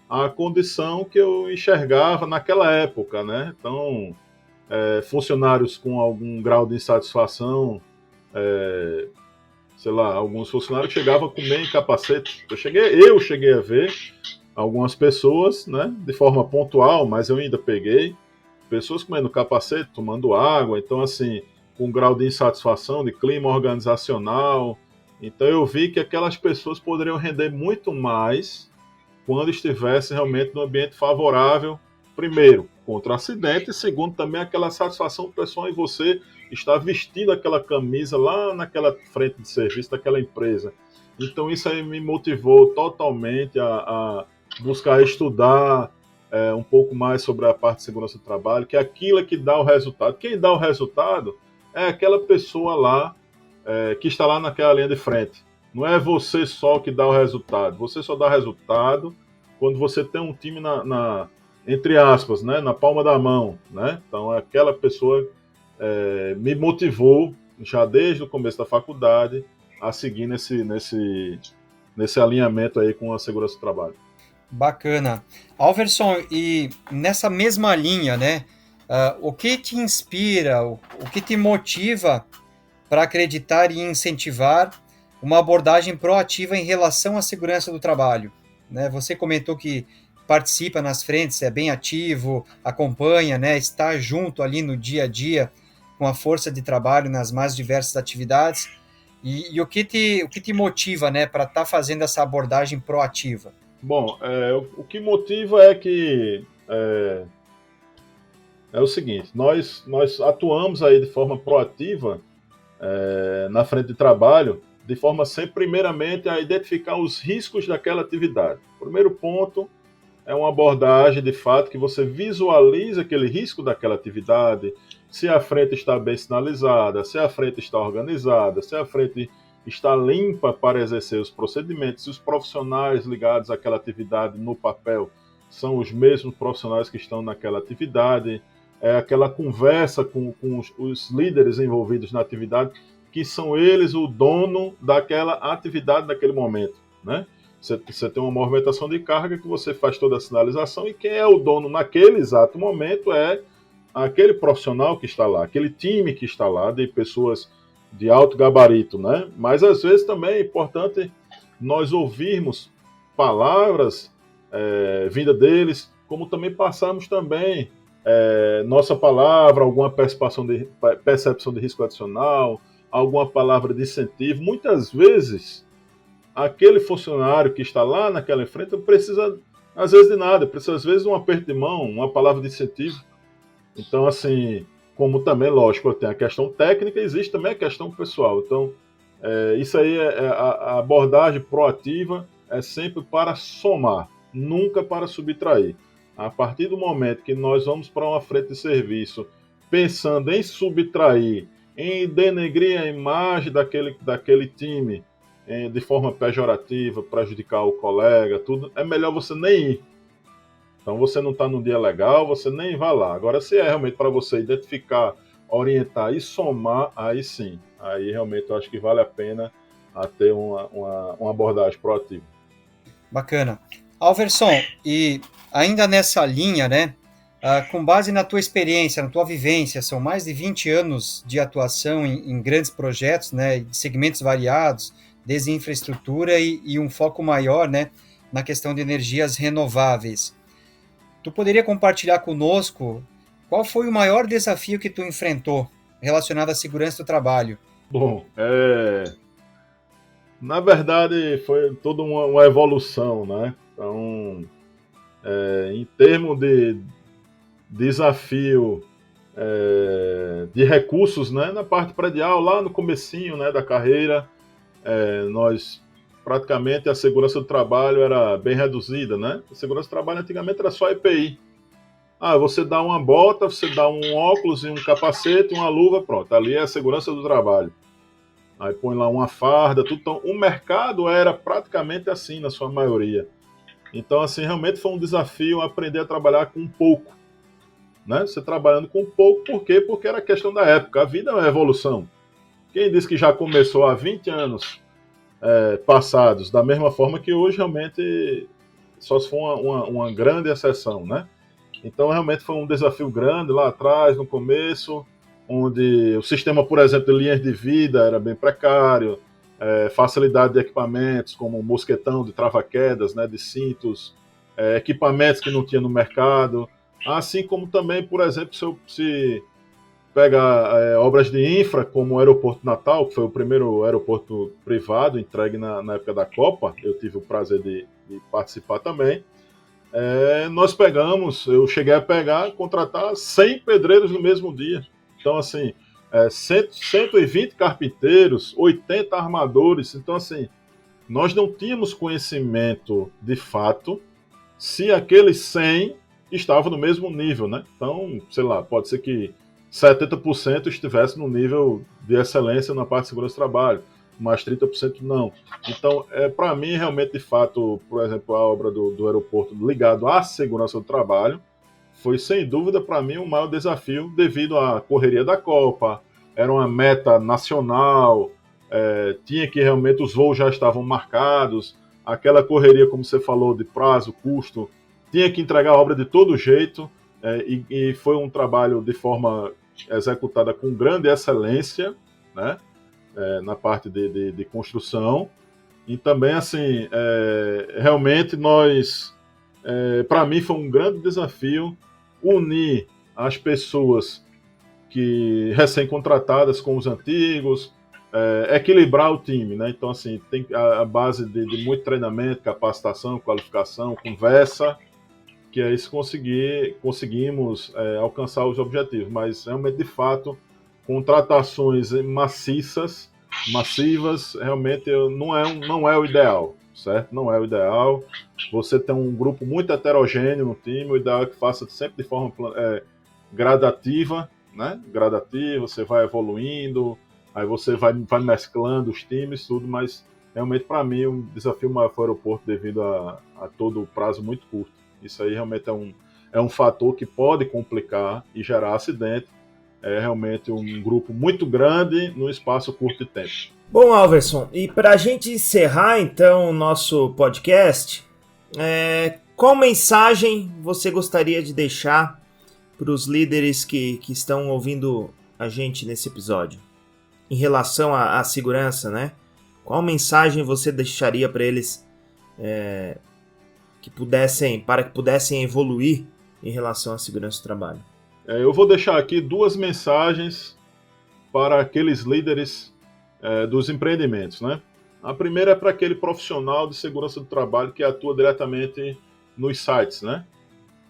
a condição que eu enxergava naquela época, né? Então, funcionários com algum grau de insatisfação, sei lá, alguns funcionários chegavam a comer em capacete. Eu cheguei a ver algumas pessoas, né, de forma pontual, mas eu ainda peguei pessoas comendo capacete, tomando água, então assim, com um grau de insatisfação, de clima organizacional. Então eu vi que aquelas pessoas poderiam render muito mais quando estivesse realmente no ambiente favorável, primeiro, contra acidente, e segundo, também aquela satisfação pessoal em você estar vestindo aquela camisa lá naquela frente de serviço daquela empresa. Então isso aí me motivou totalmente a buscar estudar um pouco mais sobre a parte de segurança do trabalho, que é aquilo que dá o resultado. Quem dá o resultado é aquela pessoa lá que está lá naquela linha de frente. Não é você só que dá o resultado. Você só dá resultado quando você tem um time entre aspas, né, na palma da mão, né? Então aquela pessoa me motivou já desde o começo da faculdade a seguir nesse alinhamento aí com a segurança do trabalho. Bacana. Alverson, e nessa mesma linha, né? O que te inspira, o que te motiva para acreditar e incentivar uma abordagem proativa em relação à segurança do trabalho? Né? Você comentou que participa nas frentes, é bem ativo, acompanha, né? Está junto ali no dia a dia com a força de trabalho nas mais diversas atividades. E o que te motiva, né, para estar fazendo essa abordagem proativa? Bom, o que motiva é que é o seguinte, nós atuamos aí de forma proativa na frente de trabalho, de forma sempre, primeiramente, a identificar os riscos daquela atividade. O primeiro ponto é uma abordagem, de fato, que você visualiza aquele risco daquela atividade, se a frente está bem sinalizada, se a frente está organizada, se a frente está limpa para exercer os procedimentos, se os profissionais ligados àquela atividade no papel são os mesmos profissionais que estão naquela atividade, aquela conversa com os líderes envolvidos na atividade, que são eles o dono daquela atividade naquele momento, né? Você tem uma movimentação de carga que você faz toda a sinalização e quem é o dono naquele exato momento é aquele profissional que está lá, aquele time que está lá, de pessoas de alto gabarito, né? Mas às vezes também é importante nós ouvirmos palavras vinda deles, como também passarmos também nossa palavra, alguma percepção de risco adicional, alguma palavra de incentivo. Muitas vezes aquele funcionário que está lá naquela frente não precisa, às vezes, de nada, precisa, às vezes, de um aperto de mão, uma palavra de incentivo. Então, assim, como também, lógico, tem a questão técnica, existe também a questão pessoal. Então, isso aí, a abordagem proativa é sempre para somar, nunca para subtrair. A partir do momento que nós vamos para uma frente de serviço pensando em subtrair, em denegrir a imagem daquele time, de forma pejorativa, prejudicar o colega, tudo, é melhor você nem ir. Então você não está num dia legal, você nem vai lá. Agora, se é realmente para você identificar, orientar e somar, aí sim. Aí realmente eu acho que vale a pena ter uma abordagem proativa. Bacana. Alverson, e ainda nessa linha, né, com base na tua experiência, na tua vivência, são mais de 20 anos de atuação em grandes projetos, né, de segmentos variados, desde infraestrutura e um foco maior, né, na questão de energias renováveis. Tu poderia compartilhar conosco qual foi o maior desafio que tu enfrentou relacionado à segurança do trabalho? Bom, na verdade foi toda uma evolução, né? Então, em termos de desafio de recursos, né, na parte predial, lá no comecinho, né, da carreira, nós praticamente a segurança do trabalho era bem reduzida, né? A segurança do trabalho antigamente era só EPI. Você dá uma bota, você dá um óculos e um capacete, uma luva, pronto, ali é a segurança do trabalho. Aí põe lá uma farda, tudo. Então, o mercado era praticamente assim, na sua maioria. Então, assim, realmente foi um desafio aprender a trabalhar com pouco, né? Você trabalhando com pouco, por quê? Porque era questão da época. A vida é uma evolução. Quem disse que já começou há 20 anos passados, da mesma forma que hoje realmente só se for uma grande exceção, né? Então realmente foi um desafio grande lá atrás, no começo, onde o sistema, por exemplo, de linhas de vida era bem precário, facilidade de equipamentos como mosquetão de trava-quedas, né, de cintos, equipamentos que não tinha no mercado, assim como também, por exemplo, se pega obras de infra, como o Aeroporto Natal, que foi o primeiro aeroporto privado entregue na época da Copa, eu tive o prazer de participar também. Eu cheguei a contratar 100 pedreiros no mesmo dia. Então, assim, 120 carpinteiros, 80 armadores. Então, assim, nós não tínhamos conhecimento de fato se aqueles 100 estavam no mesmo nível, né? Então, sei lá, pode ser que 70% estivesse no nível de excelência na parte de segurança do trabalho, mas 30% não. Então, para mim, realmente, de fato, por exemplo, a obra do aeroporto ligado à segurança do trabalho foi, sem dúvida, para mim, o maior desafio devido à correria da Copa, era uma meta nacional, tinha que realmente os voos já estavam marcados, aquela correria, como você falou, de prazo, custo, tinha que entregar a obra de todo jeito, e foi um trabalho de forma executada com grande excelência, né? Na parte de construção. E também, assim, realmente para mim foi um grande desafio unir as pessoas que recém-contratadas com os antigos, equilibrar o time, né? Então, assim, tem a base de muito treinamento, capacitação, qualificação, conversa, que é isso conseguimos alcançar os objetivos. Mas, realmente, de fato, contratações massivas, realmente não é o ideal, certo? Não é o ideal. Você tem um grupo muito heterogêneo no time, o ideal é que faça sempre de forma gradativa, né? Gradativa, você vai evoluindo, aí você vai mesclando os times, tudo, mas realmente para mim um desafio maior foi o aeroporto devido a todo o prazo muito curto. Isso aí realmente é um fator que pode complicar e gerar acidente. É realmente um grupo muito grande num espaço curto de tempo. Bom, Alverson, e para a gente encerrar então o nosso podcast, qual mensagem você gostaria de deixar para os líderes que estão ouvindo a gente nesse episódio? Em relação à segurança, qual mensagem você deixaria para eles para que pudessem evoluir em relação à segurança do trabalho? Eu vou deixar aqui 2 mensagens para aqueles líderes dos empreendimentos, né? A primeira é para aquele profissional de segurança do trabalho que atua diretamente nos sites, né?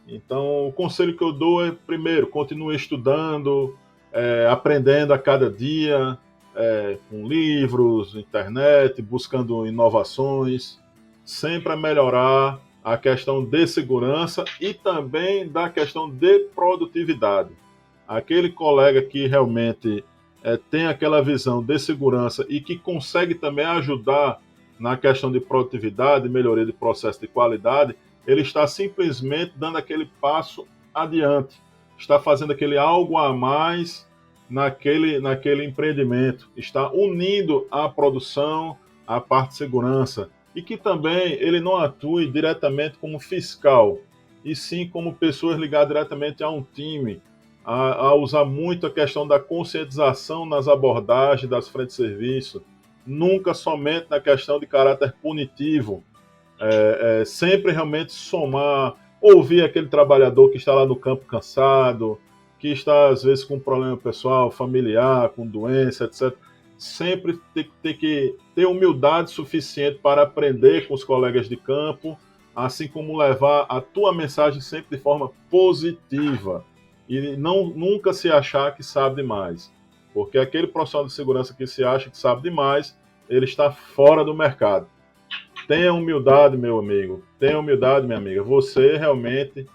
Então, o conselho que eu dou é, primeiro, continue estudando, aprendendo a cada dia, com livros, internet, buscando inovações, sempre a melhorar a questão de segurança e também da questão de produtividade. Aquele colega que realmente tem aquela visão de segurança e que consegue também ajudar na questão de produtividade, melhoria de processo de qualidade, ele está simplesmente dando aquele passo adiante, está fazendo aquele algo a mais naquele empreendimento, está unindo a produção à parte de segurança, e que também ele não atue diretamente como fiscal, e sim como pessoas ligadas diretamente a um time, a usar muito a questão da conscientização nas abordagens das frentes de serviço, nunca somente na questão de caráter punitivo, sempre realmente somar, ouvir aquele trabalhador que está lá no campo cansado, que está às vezes com problema pessoal, familiar, com doença, etc., sempre tem que ter humildade suficiente para aprender com os colegas de campo, assim como levar a tua mensagem sempre de forma positiva e nunca se achar que sabe demais, porque aquele profissional de segurança que se acha que sabe demais, ele está fora do mercado. Tenha humildade, meu amigo, tenha humildade, minha amiga, você realmente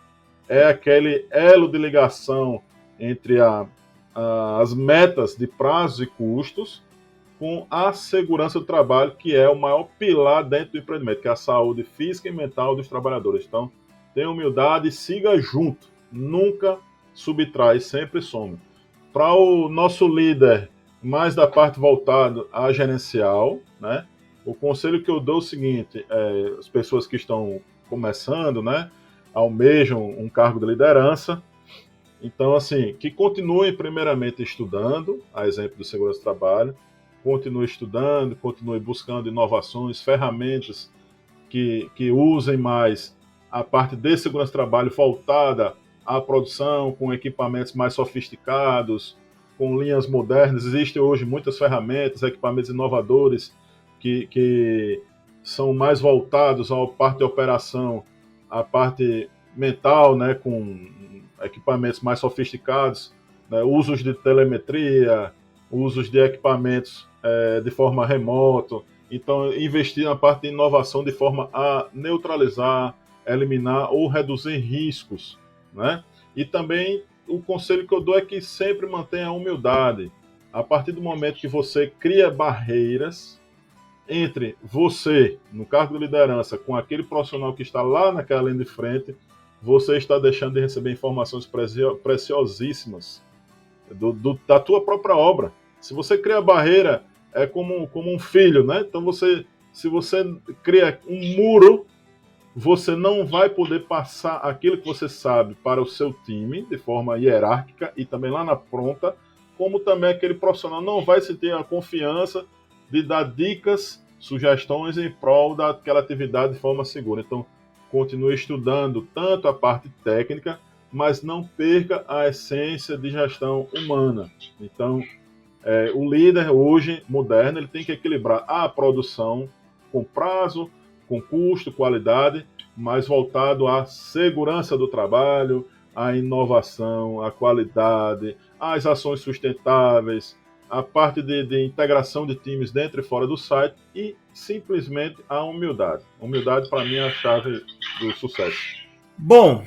é aquele elo de ligação entre as metas de prazos e custos com a segurança do trabalho, que é o maior pilar dentro do empreendimento, que é a saúde física e mental dos trabalhadores. Então, tenha humildade e siga junto. Nunca subtrai, sempre soma. Para o nosso líder mais da parte voltada à gerencial, né? O conselho que eu dou é o seguinte, as pessoas que estão começando, né, almejam um cargo de liderança, então, assim, que continuem primeiramente estudando, a exemplo do segurança do trabalho, continue estudando, continue buscando inovações, ferramentas que usem mais a parte de segurança do trabalho voltada à produção, com equipamentos mais sofisticados, com linhas modernas. Existem hoje muitas ferramentas, equipamentos inovadores que são mais voltados à parte de operação, à parte mental, né, com equipamentos mais sofisticados, né, usos de telemetria, usos de equipamentos de forma remoto. Então, investir na parte de inovação de forma a neutralizar, eliminar ou reduzir riscos, né? E também o conselho que eu dou é que sempre mantenha a humildade. A partir do momento que você cria barreiras entre você, no cargo de liderança, com aquele profissional que está lá naquela linha de frente, você está deixando de receber informações preciosíssimas da tua própria obra. Se você cria barreira, é como um filho, né? Então, se você cria um muro, você não vai poder passar aquilo que você sabe para o seu time de forma hierárquica e também lá na ponta, como também aquele profissional não vai se ter a confiança de dar dicas, sugestões em prol daquela atividade de forma segura. Então, continue estudando tanto a parte técnica, mas não perca a essência de gestão humana. Então, o líder hoje, moderno, ele tem que equilibrar a produção com prazo, com custo, qualidade, mas voltado à segurança do trabalho, à inovação, à qualidade, às ações sustentáveis, a parte de integração de times dentro e fora do site e simplesmente a humildade. Humildade, para mim, é a chave do sucesso. Bom,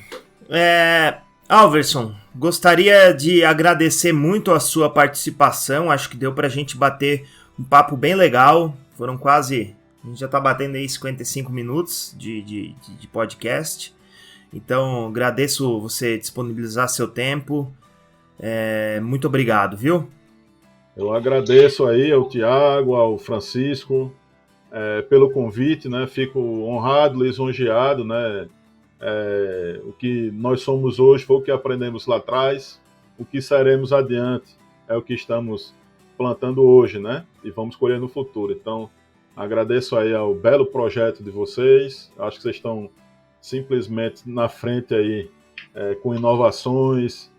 Alverson, gostaria de agradecer muito a sua participação. Acho que deu para a gente bater um papo bem legal. Foram quase... A gente já está batendo aí 55 minutos de podcast. Então, agradeço você disponibilizar seu tempo. Muito obrigado, viu? Eu agradeço aí ao Tiago, ao Francisco, pelo convite, né? Fico honrado, lisonjeado, né? O que nós somos hoje foi o que aprendemos lá atrás, o que seremos adiante é o que estamos plantando hoje, né? E vamos colher no futuro. Então, agradeço aí ao belo projeto de vocês. Acho que vocês estão simplesmente na frente aí, com inovações,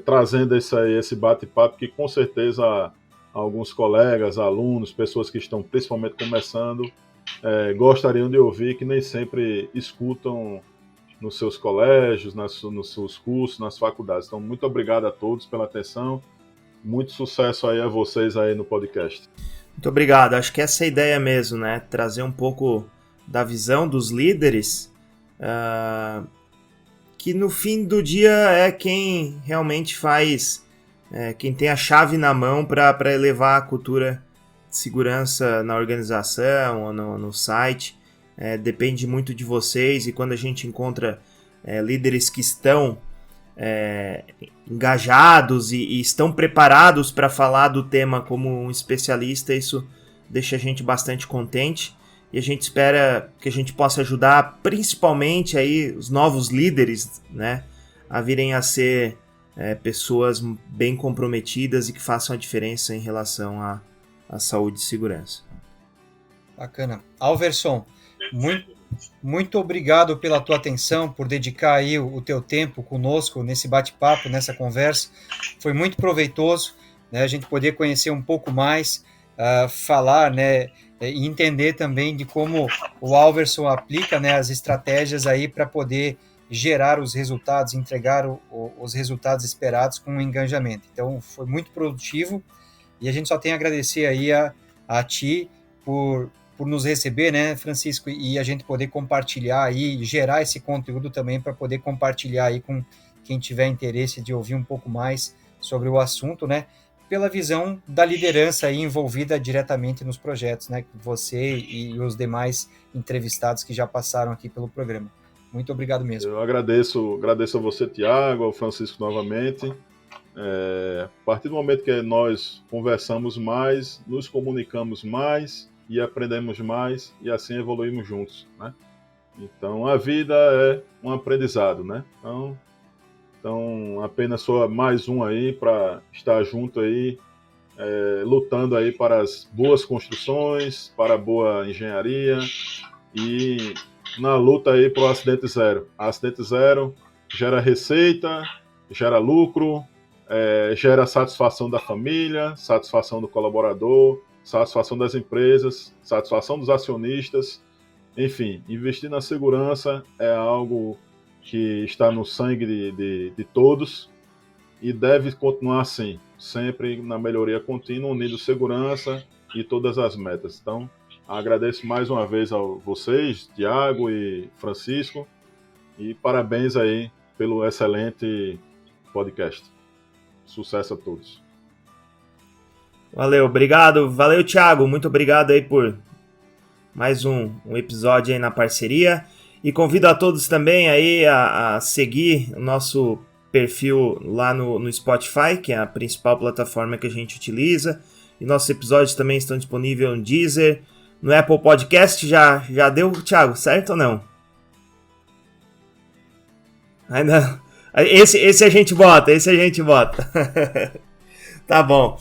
trazendo esse bate-papo que com certeza alguns colegas, alunos, pessoas que estão principalmente começando, gostariam de ouvir, que nem sempre escutam nos seus colégios, nos seus cursos, nas faculdades. Então, muito obrigado a todos pela atenção. Muito sucesso aí a vocês aí no podcast. Muito obrigado. Acho que essa é a ideia mesmo, né? Trazer um pouco da visão dos líderes, que no fim do dia é quem realmente faz, quem tem a chave na mão para elevar a cultura de segurança na organização ou no site. Depende muito de vocês, e quando a gente encontra líderes que estão engajados e estão preparados para falar do tema como um especialista, isso deixa a gente bastante contente, e a gente espera que a gente possa ajudar principalmente aí os novos líderes, né, a virem a ser pessoas bem comprometidas e que façam a diferença em relação à saúde e segurança. Bacana. Alverson, muito obrigado pela tua atenção, por dedicar aí o teu tempo conosco nesse bate-papo, nessa conversa. Foi muito proveitoso, né, a gente poder conhecer um pouco mais, falar, né, e entender também de como o Alverson aplica, né, as estratégias aí para poder gerar os resultados, entregar os resultados esperados com o engajamento. Então, foi muito produtivo, e a gente só tem a agradecer aí a ti por nos receber, né, Francisco, e a gente poder compartilhar aí, gerar esse conteúdo também para poder compartilhar aí com quem tiver interesse de ouvir um pouco mais sobre o assunto, né, pela visão da liderança aí envolvida diretamente nos projetos, né, você e os demais entrevistados que já passaram aqui pelo programa. Muito obrigado mesmo. Eu agradeço a você, Tiago, ao Francisco novamente. A partir do momento que nós conversamos mais, nos comunicamos mais e aprendemos mais e assim evoluímos juntos, né? Então a vida é um aprendizado, né? Então apenas sou mais um aí para estar junto aí, lutando aí para as boas construções, para a boa engenharia e na luta aí para o acidente zero. Acidente zero gera receita, gera lucro, gera satisfação da família, satisfação do colaborador, satisfação das empresas, satisfação dos acionistas. Enfim, investir na segurança é algo que está no sangue de todos e deve continuar assim, sempre na melhoria contínua, unindo segurança e todas as metas. Então, agradeço mais uma vez a vocês, Tiago e Francisco, e parabéns aí pelo excelente podcast. Sucesso a todos. Valeu, obrigado. Valeu, Thiago. Muito obrigado aí por mais um episódio aí na parceria. E convido a todos também aí a seguir o nosso perfil lá no Spotify, que é a principal plataforma que a gente utiliza. E nossos episódios também estão disponíveis no Deezer, no Apple Podcast. Já deu, Thiago, certo ou não? Ainda... Esse a gente bota. Tá bom.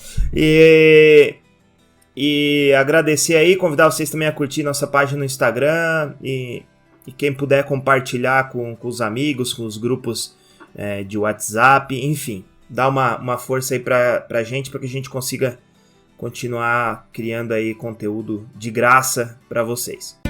E agradecer aí, convidar vocês também a curtir nossa página no Instagram e quem puder compartilhar com os amigos, com os grupos de WhatsApp, enfim, dá uma força aí pra gente, para que a gente consiga continuar criando aí conteúdo de graça para vocês.